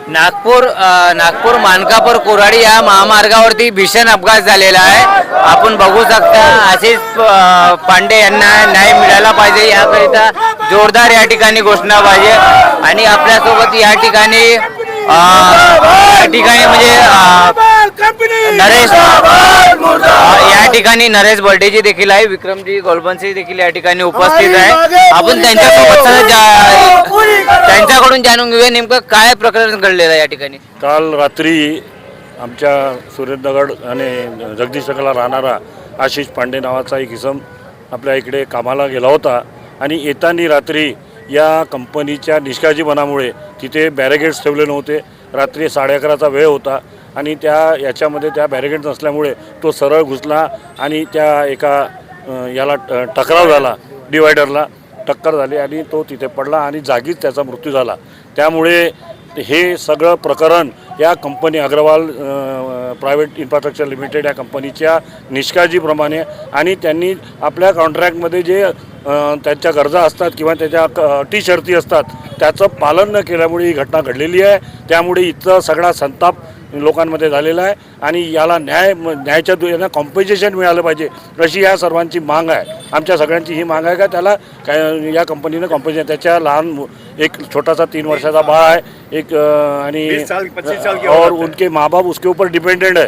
नागपूर मानकापूर कोराडी या महामार्गावरती भीषण अपघात झालेला आहे। आपण बघू शकता आशिष पांडे यांना न्याय मिळाला पाहिजे याकरिता जोरदार या ठिकाणी घोषणा पाहिजे। आणि आपल्यासोबत या ठिकाणी म्हणजे नरेश बर्डेजी देखील आहे, विक्रमजी गोलबंसी देखील या ठिकाणी उपस्थित आहे। आपण त्यांच्याकडून जाणून घेऊया नेमकं काय प्रकरण घडलेलं आहे या ठिकाणी। काल रात्री आमच्या सुरेंद्रगड आणि जगदीशला राहणारा आशिष पांडे नावाचा एक इसम आपल्या इकडे कामाला गेला होता आणि येताना रात्री या कंपनीच्या निष्काळजीपणामुळे तिथे बॅरिगेड्स ठेवले नव्हते। रात्री 11:30चा वेळ होता आणि याच्यामध्ये त्या बॅरिगेड्स नसल्यामुळे तो सरळ घुसला आणि त्या एका याला टकराव झाला, डिवायडरला टक्कर झाली आणि तो तिथे पडला आणि जागीच त्याचा मृत्यू झाला। त्यामुळे हे सगळं प्रकरण या company Agarwal private infrastructure limited या कंपनीच्या निष्काळजीप्रमाणे आणि त्यांनी आपल्या कॉन्ट्रॅक्टमध्ये जे त्यांच्या गरजा असतात किंवा त्याच्या अटी शर्ती असतात त्याचं पालन न केल्यामुळे ही घटना घडलेली आहे। त्यामुळे इथं सगळा संताप लोकांमध्ये झालेला आहे आणि याला न्यायाच्या यांना कॉम्पेन्सेशन मिळालं पाहिजे अशी या सर्वांची मांग आहे। आमच्या सगळ्यांची ही मांग आहे का त्याला काय या कंपनीनं कॉम्पेन्सेशन, त्याच्या लहान एक छोटासा 3 वर्षाचा बाळ आहे, एक आणि 25 साल और उनके माँ बाप उसके ऊपर डिपेंडेंट है।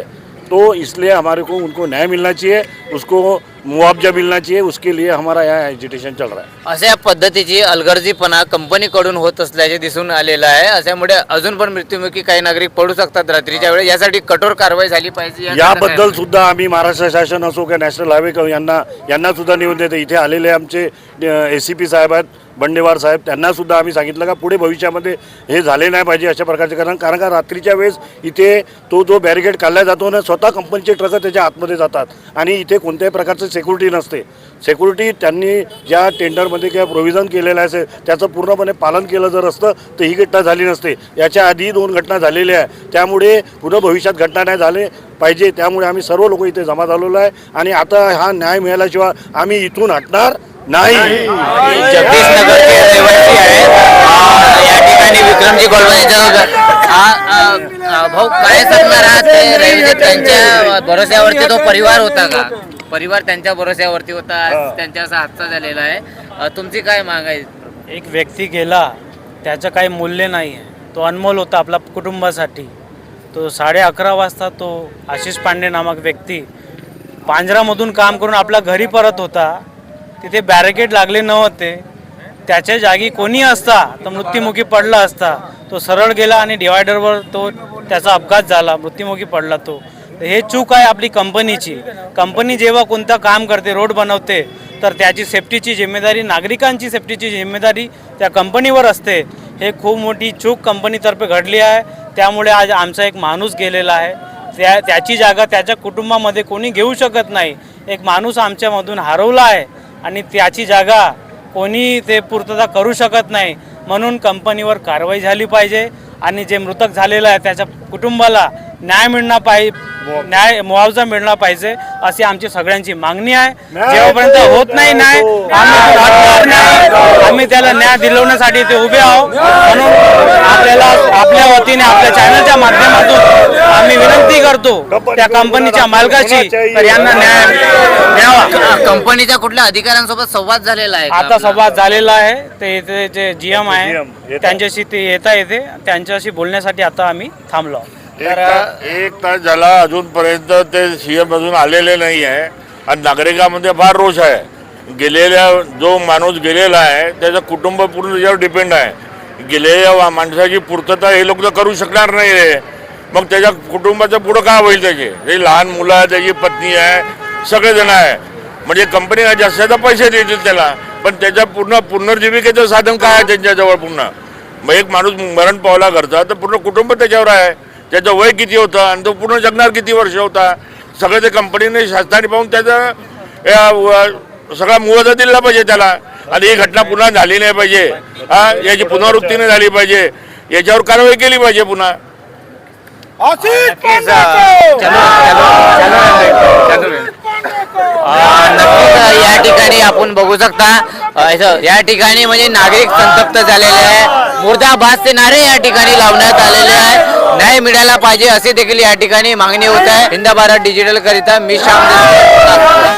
तो इसलिए हमारे को उनको न्याय मिलना चाहिए, उसको मुआवजा मिलना चाहिए, उसके लिए हमारा यहाँ एजिटेशन चल रहा है। अशा पद्धतीची अलगर्जीपणा कंपनीकडून होत असल्याचे दिसून आलेलं आहे। अशामुळे अजून पण मृत्युमुखी काही नागरिक पडू शकतात रात्रीच्या वेळेस, यासाठी कठोर कारवाई झाली पाहिजे। याबद्दल सुद्धा आम्ही महाराष्ट्र शासन असो किंवा नॅशनल हायवे यांना सुद्धा निवेदन देतो। इथे आलेले आमचे ACP साहेब आहेत, बंडेवार साहेब, त्यांना सुद्धा आम्ही सांगितलं का पुढे भविष्यामध्ये हे झाले नाही पाहिजे अशा प्रकारचे कारण का रात्रीच्या वेळेस इथे तो जो बॅरिकेड काढला जातो ना, स्वतः कंपनीचे ट्रक त्याच्या आतमध्ये जातात आणि इथे कोणत्याही प्रकारचं सिक्युरिटी नसते। सिक्युरिटी त्यांनी ज्या टेंडरमध्ये किंवा प्रोव्हिजन केलेलं आहे त्याचं पूर्णपणे पालन केलं जर असतं तर ही घटना झाली नसते। याच्या आधी 2 घटना झालेल्या आहे, त्यामुळे पुढे भविष्यात घटना नाही झाले पाहिजे। त्यामुळे आम्ही सर्व लोक इथे जमा झालेलो आहे आणि आता हा न्याय मिळाल्याशिवाय आम्ही इथून हटणार नाही। जगदीशनगरचे रहिवासी आहे या ठिकाणी विक्रमजी गोलबंसी भाऊ काय सांगणार आहात? त्यांच्या भरोश्यावरती तो परिवार होता का? परिवार त्यांच्या भरोश्यावरती होता, त्यांच्या असा हादसा झालेला आहे, तुमची काय माग आहे? एक व्यक्ती गेला त्याचं काही मूल्य नाही आहे, तो अनमोल होता आपल्या कुटुंबासाठी। तो 11:30 वाजता तो आशिष पांडे नामक व्यक्ती पांजरामधून काम करून आपल्या घरी परत होता, तिथे बॅरिकेड लागले नव्हते, त्याच्या जागी कोणी असता तर मृत्युमुखी पडला असता। तो सरळ गेला आणि डिवायडरवर तो त्याचा अपघात झाला, मृत्युमुखी पडला तो। हे चूक आहे आपली कंपनीची। कंपनी जेव्हा कोणतं काम करते, रोड बनवते, तर त्याची सेफ्टीची जिम्मेदारी, नागरिकांची सेफ्टीची जिम्मेदारी त्या कंपनीवर असते। हे खूप मोठी चूक कंपनीतर्फे घडली आहे, त्यामुळे आज आमचा एक माणूस गेलेला आहे, त्याची जागा त्याच्या कुटुंबामध्ये कोणी घेऊ शकत नाही। एक माणूस आमच्यामधून हरवला आहे आणि त्याची जागा कोणी ते पूर्तता करू शकत नाही, म्हणून कंपनीवर कारवाई झाली पाहिजे आणि जे मृतक झालेलं आहे त्याच्या कुटुंबाला न्याय मिळणार पाहिजे, मुआवजा मिळणार पाहिजे अशी आमची सगळ्यांची मागणी आहे। जेव्हापर्यंत होत नाही न्याय आम्ही त्याला न्याय दिलवण्यासाठी ते उभे आहोत। म्हणून आपल्याला आपल्या वतीने आपल्या चॅनलच्या माध्यमातून आम्ही विनंती करतो त्या कंपनीच्या मालकाची तर यांना न्याय द्यावा। कंपनीच्या कुठल्या अधिकाऱ्यांसोबत संवाद झालेला आहे? आता संवाद झालेला आहे, ते इथे जे GM आहे त्यांच्याशी ते येते, त्यांच्याशी बोलण्यासाठी आता आम्ही थांबलो। एक तास झाला अजूनपर्यंत ते CM अजून आलेले नाही आहे आणि नागरिकांमध्ये फार रोष आहे। गेलेल्या जो माणूस गेलेला आहे त्याचं कुटुंब पूर्ण त्याच्यावर डिपेंड आहे। गेलेल्या माणसाची पूर्तता हे लोक तर करू शकणार नाही रे, मग त्याच्या कुटुंबाचं पुढं काय होईल? त्याचे लहान मुलं आहे, त्याची पत्नी आहे, सगळेजण आहे, म्हणजे कंपनी जास्त पैसे देतील त्याला, पण त्याच्या पुनर्जीविकेचं साधन काय आहे त्यांच्याजवळ? पुन्हा मग एक माणूस मरण पावला घरचा तर पूर्ण कुटुंब त्याच्यावर आहे, त्याचं वय किती होतं आणि तो पूर्ण जगणार किती वर्ष होता? सगळं ते कंपनीने शासनाने पाहून त्याचा सगळा मुआवजा दिला पाहिजे त्याला आणि ही घटना पुन्हा झाली नाही पाहिजे। याची पुनरावृत्ती नाही झाली पाहिजे, याच्यावर कारवाई केली पाहिजे पुन्हा। नक्कीच या ठिकाणी आपण बघू शकता इथं या ठिकाणी म्हणजे नागरिक संतप्त झालेले आहे. मुर्दाबादचे नारे या ठिकाणी लावण्यात आलेले आहे. न्याय मिळायला पाहिजे असे देखील या ठिकाणी मागणी होत आहे. हिंद भारत डिजिटल करिता मी श्याम देशमुख.